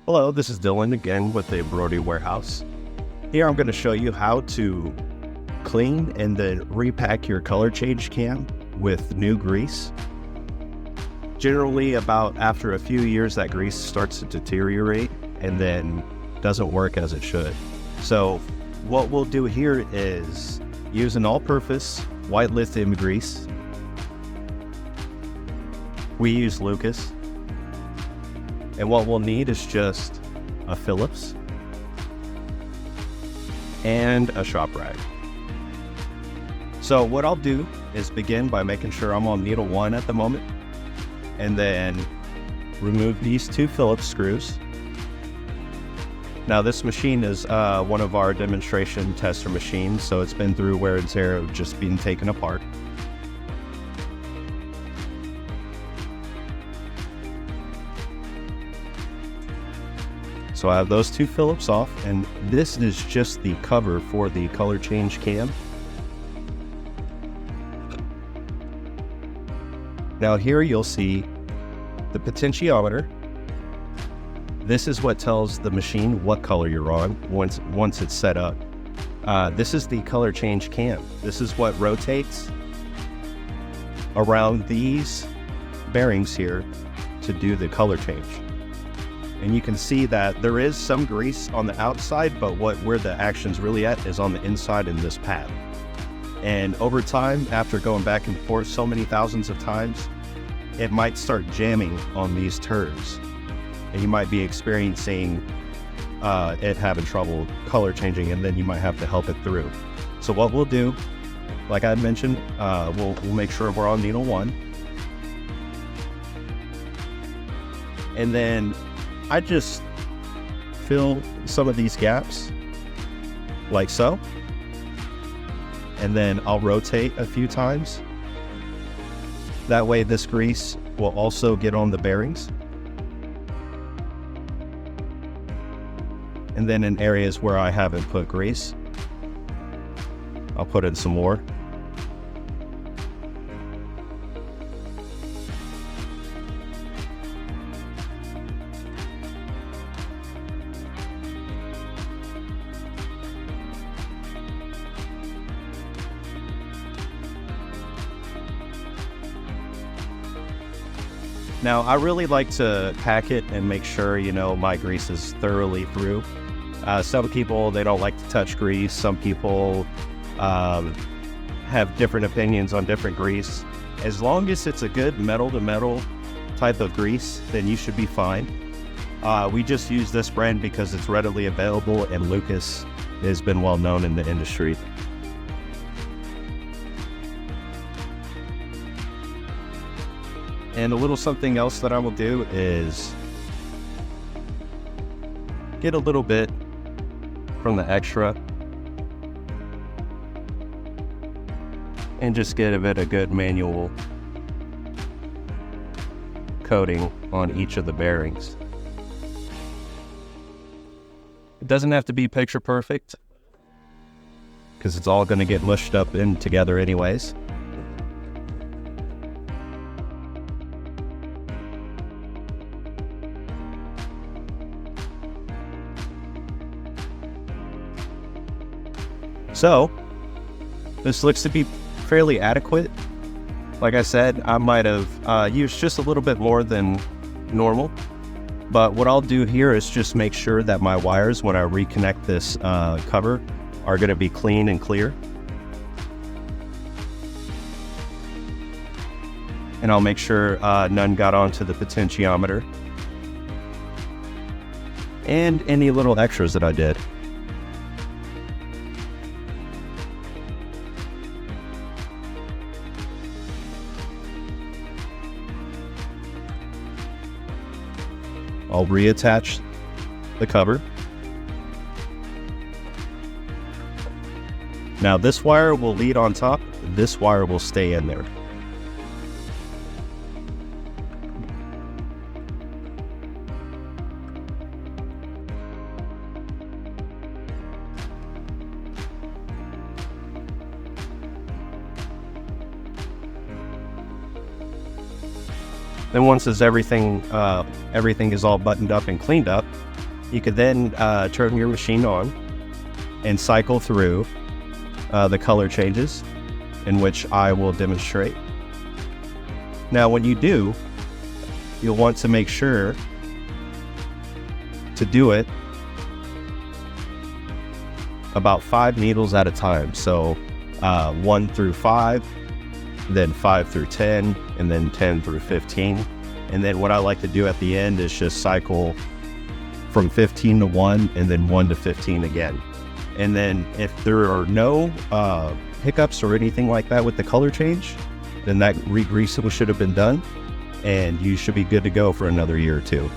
Hello, this is Dylan again with the Brody Warehouse. Here I'm going to show you how to clean and then repack your color change cam with new grease. Generally, about after a few years, that grease starts to deteriorate and then doesn't work as it should. So what we'll do here is use an all-purpose white lithium grease. We use Lucas. And what we'll need is just a Phillips and a shop rag. So what I'll do is begin by making sure I'm on needle 1 at the moment, and then remove these 2 Phillips screws. Now this machine is one of our demonstration tester machines, so it's been through wear and tear of just being taken apart. So I have those 2 Phillips off, and this is just the cover for the color change cam. Now here you'll see the potentiometer. This is what tells the machine what color you're on once it's set up. This is the color change cam. This is what rotates around these bearings here to do the color change. And you can see that there is some grease on the outside, but where the action's really at is on the inside in this pad. And over time, after going back and forth so many thousands of times, it might start jamming on these turns. And you might be experiencing it having trouble color changing, and then you might have to help it through. So what we'll do, like I mentioned, we'll make sure we're on needle 1. And then I just fill some of these gaps like so, and then I'll rotate a few times. That way this grease will also get on the bearings. And then in areas where I haven't put grease, I'll put in some more. Now, I really like to pack it and make sure, my grease is thoroughly through. Some people, they don't like to touch grease. Some people have different opinions on different grease. As long as it's a good metal-to-metal type of grease, then you should be fine. We just use this brand because it's readily available, and Lucas has been well known in the industry. And a little something else that I will do is get a little bit from the extra and just give it a good manual coating on each of the bearings. It doesn't have to be picture perfect because it's all going to get mushed up in together anyways. So, this looks to be fairly adequate. Like I said, I might have used just a little bit more than normal. But what I'll do here is just make sure that my wires, when I reconnect this cover, are going to be clean and clear. And I'll make sure none got onto the potentiometer. And any little extras that I did. I'll reattach the cover. Now this wire will lead on top, this wire will stay in there. Then once everything is all buttoned up and cleaned up, you could then turn your machine on and cycle through the color changes, in which I will demonstrate. Now, when you do, you'll want to make sure to do it about 5 needles at a time. So 1 through 5, then 5 through 10, and then 10 through 15. And then what I like to do at the end is just cycle from 15 to 1 and then 1 to 15 again. And then if there are no hiccups or anything like that with the color change, then that re-greasing should have been done and you should be good to go for another year or two.